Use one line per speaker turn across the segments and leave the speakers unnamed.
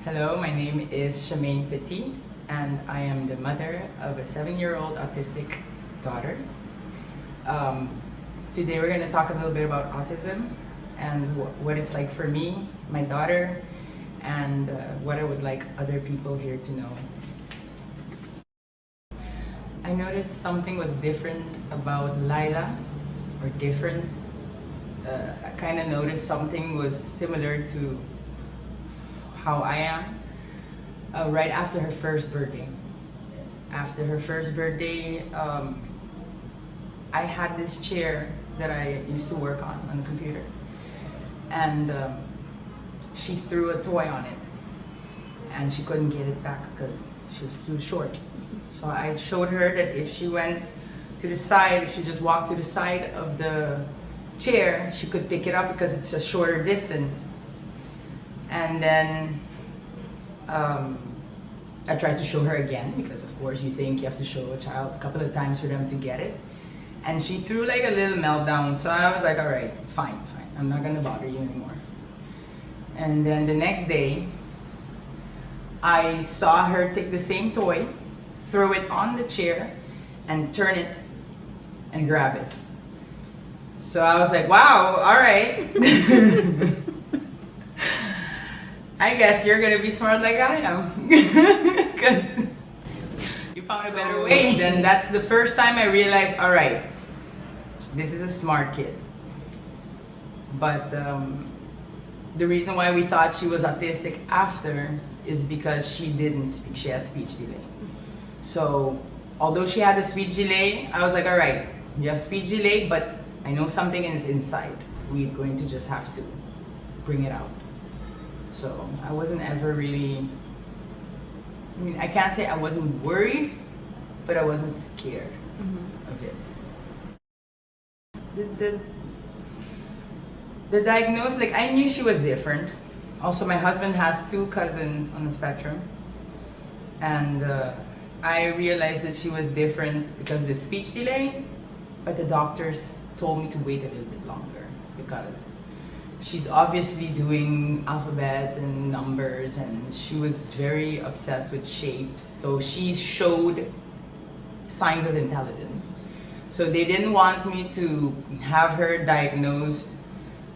Hello, my name is Chemaine and I am the mother of a 7-year-old autistic daughter. Today we're going to talk a little bit about autism and what it's like for me, my daughter, and what I would like other people here to know. I noticed something was different about Lyla, or different. I kind of noticed something was similar to how I am right after her first birthday. After her first birthday, I had this chair that I used to work on the computer, and she threw a toy on it, and she couldn't get it back because she was too short. So I showed her that if she went to the side, if she just walked to the side of the chair, she could pick it up because it's a shorter distance. And then I tried to show her again, because of course you think you have to show a child a couple of times for them to get it. And she threw like a little meltdown, so I was like, all right, fine, I'm not gonna bother you anymore. And then the next day, I saw her take the same toy, throw it on the chair, and turn it and grab it. So I was like, wow, all right. I guess you're gonna be smart like I am, because you found a better way. Then that's the first time I realized, all right, this is a smart kid. But the reason why we thought she was autistic after is because she didn't speak. She has speech delay. So although she had a speech delay, I was like, all right, you have speech delay, but I know something is inside. We're going to just have to bring it out. So I wasn't ever really, I can't say I wasn't worried, but I wasn't scared of it. The diagnosis, like, I knew she was different. Also, my husband has 2 cousins on the spectrum, and I realized that she was different because of the speech delay, but the doctors told me to wait a little bit longer because she's obviously doing alphabets and numbers, and she was very obsessed with shapes, so she showed signs of intelligence. So they didn't want me to have her diagnosed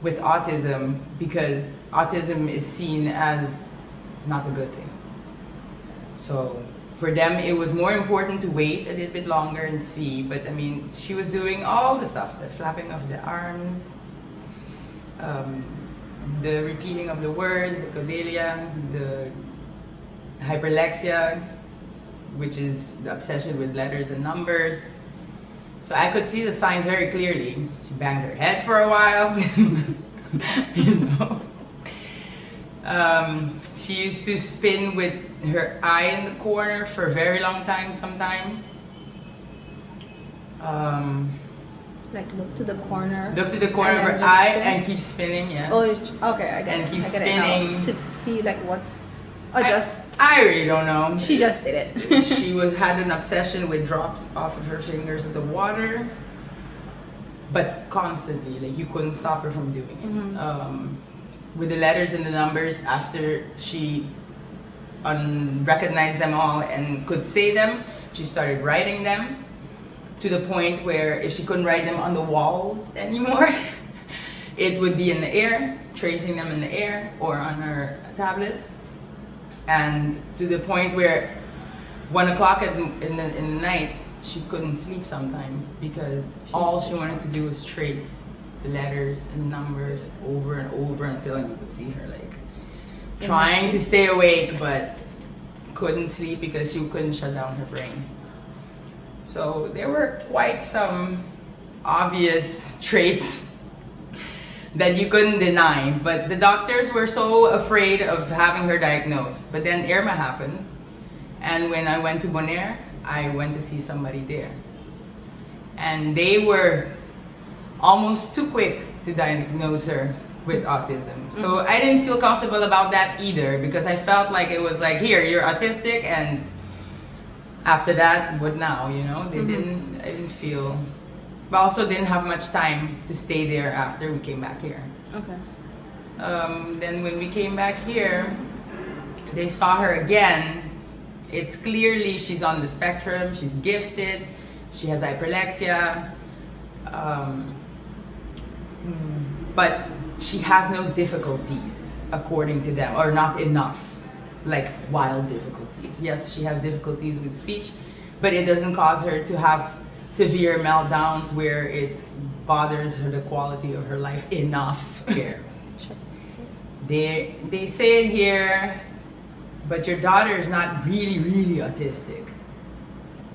with autism because autism is seen as not a good thing. So for them, it was more important to wait a little bit longer and see. But I mean, she was doing all the stuff, the flapping of the arms, the repeating of the words, the codelia, the hyperlexia, which is the obsession with letters and numbers. So I could see the signs very clearly. She banged her head for a while, you know. She used to spin with her eye in the corner for a very long time sometimes.
Like look to the corner.
Look to the corner of her eye and keep spinning, yes.
Oh, okay, I get it.
And keep
I get
spinning.
it now. To see like what's...
I really don't know.
She just did it.
She had an obsession with drops off of her fingers of the water, but constantly, like you couldn't stop her from doing it. With the letters and the numbers, after she recognized them all and could say them, she started writing them, to the point where if she couldn't write them on the walls anymore, it would be in the air, tracing them in the air or on her tablet. And to the point where 1 o'clock in the night, she couldn't sleep sometimes because all she wanted to do was trace the letters and numbers over and over until you could see her like trying to stay awake but couldn't sleep because she couldn't shut down her brain. So there were quite some obvious traits that you couldn't deny, but the doctors were so afraid of having her diagnosed. But then Irma happened, and when I went to Bonaire, I went to see somebody there, and they were almost too quick to diagnose her with autism. So I didn't feel comfortable about that either, because I felt like it was like, here, you're autistic, and after that, what now, you know? I didn't feel But also didn't have much time to stay there after we came back here.
Okay.
Then when we came back here, they saw her again. It's clearly she's on the spectrum, she's gifted, she has hyperlexia, but she has no difficulties according to them, or not enough, like wild difficulties. Yes, she has difficulties with speech, but it doesn't cause her to have severe meltdowns where it bothers her, the quality of her life enough here. They say it here, but your daughter is not really autistic.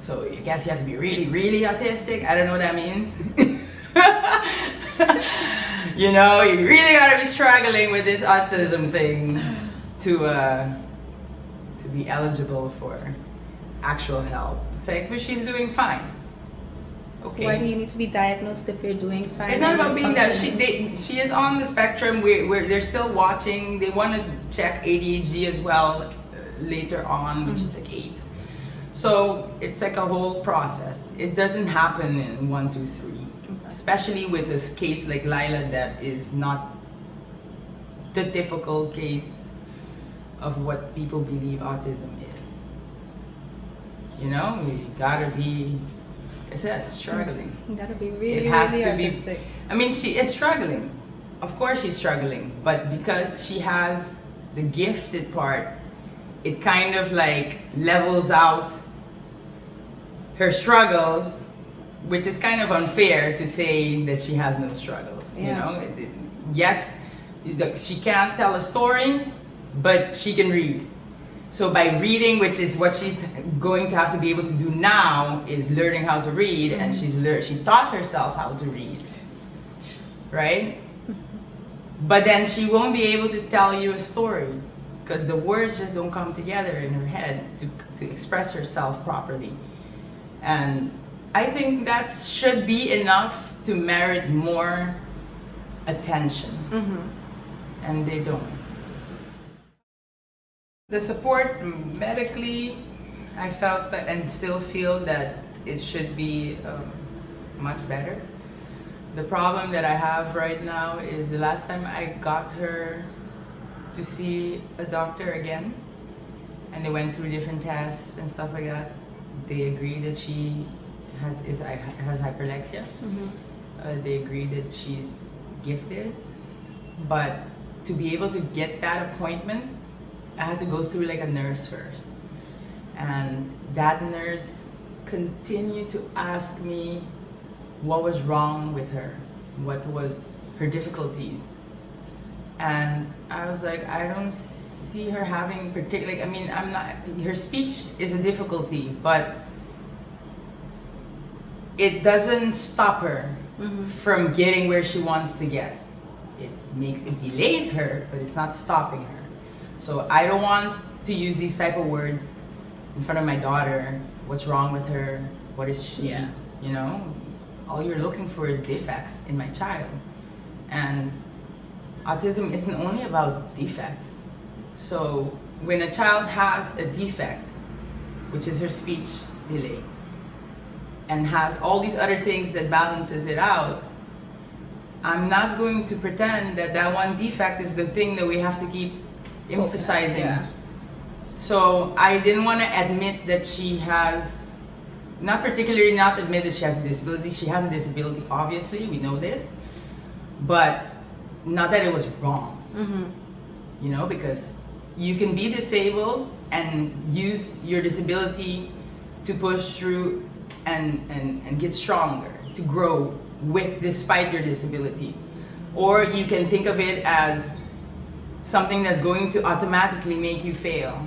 So I guess you have to be really autistic. I don't know what that means. You know, you really gotta be struggling with this autism thing to be eligible for actual help. It's like, but she's doing fine. Okay.
Why do you need to be diagnosed if you're doing fine?
It's not about being that. She is on the spectrum. Where they're still watching. They want to check ADHD as well later on, which is like 8. So it's like a whole process. It doesn't happen in 1, 2, 3. Okay. Especially with a case like Lyla that is not the typical case of what people believe autism is. You know, you gotta be. I said, struggling.
You gotta be really
Be,
autistic.
I mean, she is struggling. Of course she's struggling. But because she has the gifted part, it kind of like levels out her struggles, which is kind of unfair to say that she has no struggles. Yeah. You know, yes, she can't tell a story, but she can read. So by reading, which is what she's going to have to be able to do now, is learning how to read, and she taught herself how to read, right? But then she won't be able to tell you a story because the words just don't come together in her head to express herself properly. And I think that should be enough to merit more attention, and they don't. The support medically, I felt that and still feel that it should be much better. The problem that I have right now is the last time I got her to see a doctor again, and they went through different tests and stuff like that. They agreed that she has hyperlexia. They agreed that she's gifted, but to be able to get that appointment, I had to go through like a nurse first. And that nurse continued to ask me what was wrong with her, what was her difficulties. And I was like, I don't see her having particular, I mean, her speech is a difficulty, but it doesn't stop her from getting where she wants to get. It delays her, but it's not stopping her. So I don't want to use these type of words in front of my daughter. What's wrong with her? What is she? Yeah. You know, all you're looking for is defects in my child. And autism isn't only about defects. So when a child has a defect, which is her speech delay, and has all these other things that balances it out, I'm not going to pretend that that one defect is the thing that we have to keep emphasizing. Yeah. So I didn't want to admit that she has, not admit that she has a disability. She has a disability, obviously, we know this, but not that it was wrong. You know, because you can be disabled and use your disability to push through and get stronger, to grow despite your disability. Or you can think of it as something that's going to automatically make you fail.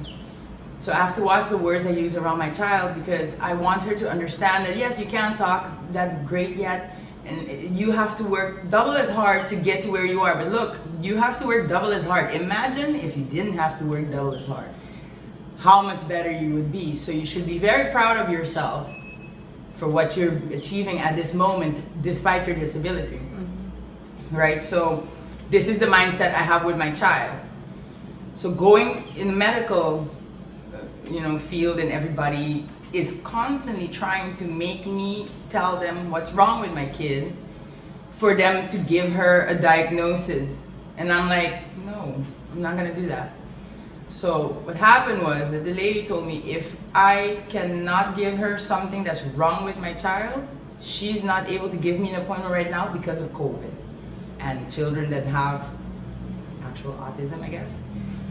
So I have to watch the words I use around my child because I want her to understand that yes, you can't talk that great yet, and you have to work double as hard to get to where you are. But look, you have to work double as hard. Imagine if you didn't have to work double as hard. How much better you would be. So you should be very proud of yourself for what you're achieving at this moment despite your disability. Right? So this is the mindset I have with my child. So going in the medical, field, and everybody is constantly trying to make me tell them what's wrong with my kid for them to give her a diagnosis. And I'm like, no, I'm not gonna do that. So what happened was that the lady told me if I cannot give her something that's wrong with my child, she's not able to give me an appointment right now because of COVID. And children that have actual autism, I guess,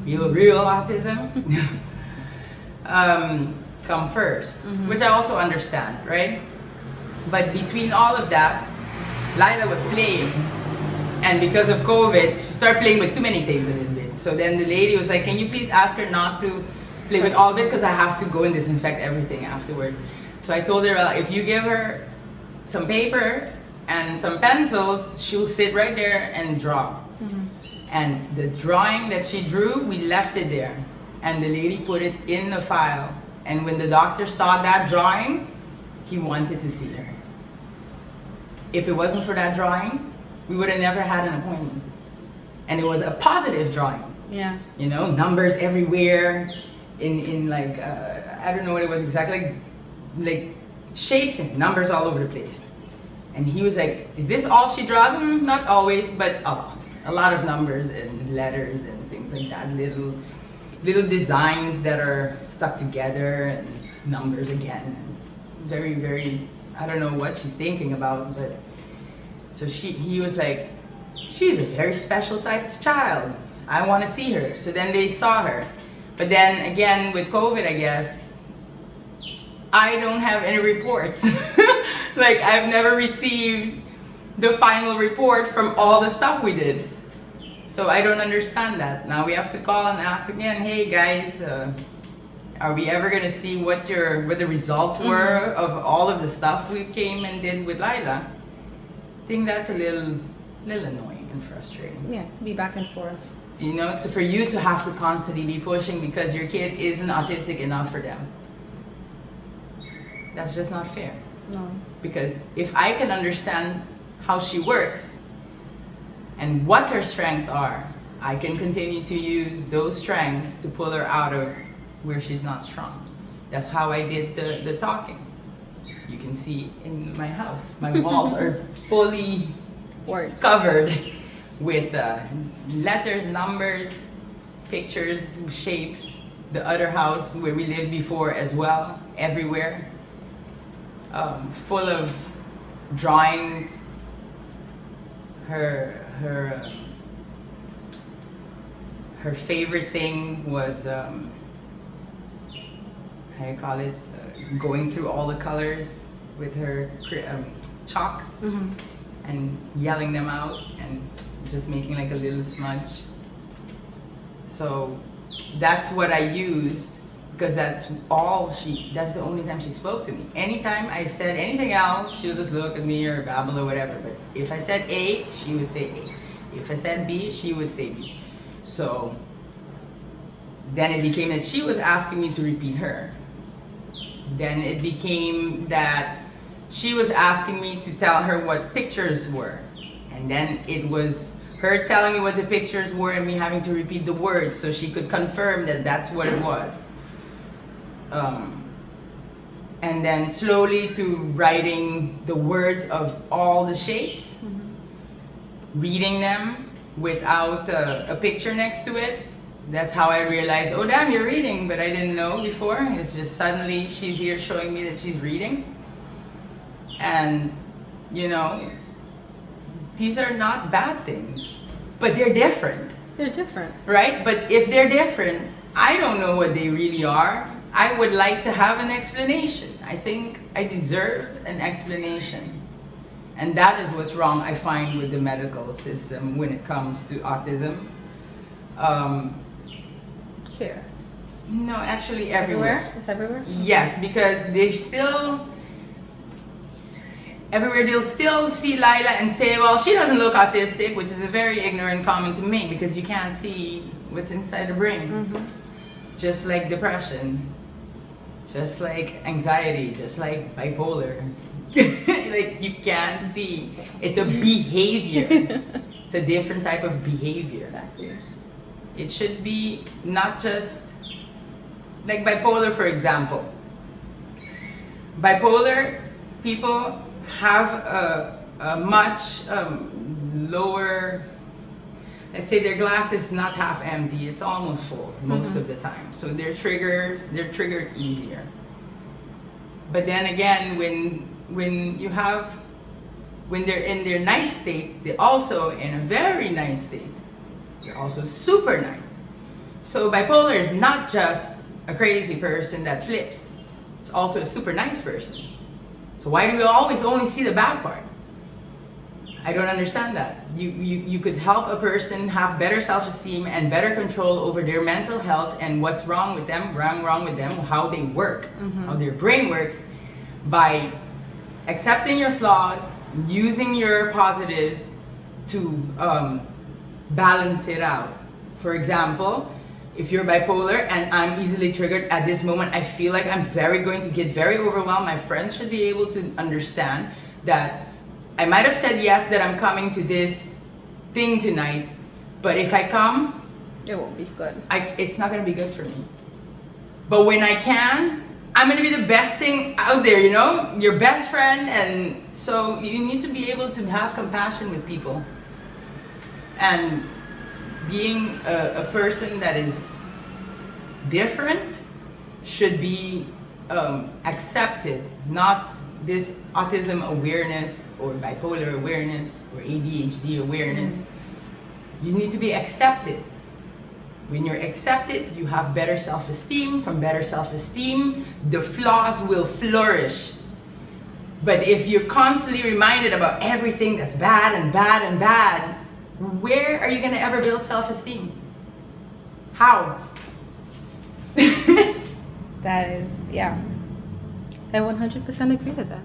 real autism, come first, which I also understand, right? But between all of that, Lyla was playing, and because of COVID, she started playing with too many things a little bit. So then the lady was like, can you please ask her not to play with all of it, because I have to go and disinfect everything afterwards. So I told her, well, if you give her some paper and some pencils, she'll sit right there and draw. And the drawing that she drew, we left it there. And the lady put it in the file. And when the doctor saw that drawing, he wanted to see her. If it wasn't for that drawing, we would have never had an appointment. And it was a positive drawing.
Yeah.
You know, numbers everywhere, in like, I don't know what it was exactly, like shapes and numbers all over the place. And he was like, is this all she draws? Not always, but a lot. A lot of numbers and letters and things like that. Little designs that are stuck together and numbers again. Very, very, I don't know what she's thinking about, but so he was like, she's a very special type of child. I want to see her. So then they saw her. But then again, with COVID, I guess, I don't have any reports. Like, I've never received the final report from all the stuff we did. So I don't understand that. Now we have to call and ask again, hey guys, are we ever going to see what the results were of all of the stuff we came and did with Lyla? I think that's a little annoying and frustrating.
Yeah, to be back and forth.
You know, so for you to have to constantly be pushing because your kid isn't autistic enough for them. That's just not fair.
No.
Because if I can understand how she works and what her strengths are, I can continue to use those strengths to pull her out of where she's not strong. That's how I did the talking. You can see in my house, my walls are fully
Words.
covered with letters, numbers, pictures, shapes. The other house where we lived before as well, everywhere. Full of drawings. Her favorite thing was how you call it, going through all the colors with her chalk and yelling them out and just making like a little smudge. So that's what I used, because that's the only time she spoke to me. Anytime I said anything else, she would just look at me or babble or whatever. But if I said A, she would say A. If I said B, she would say B. So then it became that she was asking me to repeat her. Then it became that she was asking me to tell her what pictures were. And then it was her telling me what the pictures were and me having to repeat the words so she could confirm that that's what it was. And then slowly to writing the words of all the shapes, reading them without a picture next to it. That's how I realized, oh damn, you're reading, but I didn't know before. It's just suddenly she's here showing me that she's reading. And, you know, these are not bad things, but they're different.
They're different.
Right? But if they're different, I don't know what they really are. I would like to have an explanation. I think I deserve an explanation. And that is what's wrong, I find, with the medical system when it comes to autism.
Here.
No, actually everywhere.
It's everywhere?
Yes, because they still, everywhere they'll still see Lyla and say, well, she doesn't look autistic, which is a very ignorant comment to make because you can't see what's inside the brain. Just like depression, just like anxiety, just like bipolar. Like you can't see. It's a behavior. It's a different type of behavior.
Exactly.
It should be not just like bipolar, for example. Bipolar people have a much lower, let's say their glass is not half empty, it's almost full most of the time. So they're triggered easier. But then again, when they're in their nice state, they're also in a very nice state. They're also super nice. So bipolar is not just a crazy person that flips. It's also a super nice person. So why do we always only see the bad part? I don't understand that. You could help a person have better self-esteem and better control over their mental health and what's wrong with them, how they work, how their brain works, by accepting your flaws, using your positives to balance it out. For example, if you're bipolar and I'm easily triggered at this moment, I feel like I'm going to get very overwhelmed. My friends should be able to understand that I might have said yes, that I'm coming to this thing tonight, but if I come,
It won't be good.
it's not going to be good for me. But when I can, I'm going to be the best thing out there, you know? Your best friend, and so you need to be able to have compassion with people. And being a person that is different should be accepted, not this autism awareness or bipolar awareness or ADHD awareness. You need to be accepted. When you're accepted, you have better self-esteem. From better self-esteem, the flaws will flourish. But if you're constantly reminded about everything that's bad and bad and bad, where are you going to ever build self-esteem? How?
That is, yeah. I 100% agree with that.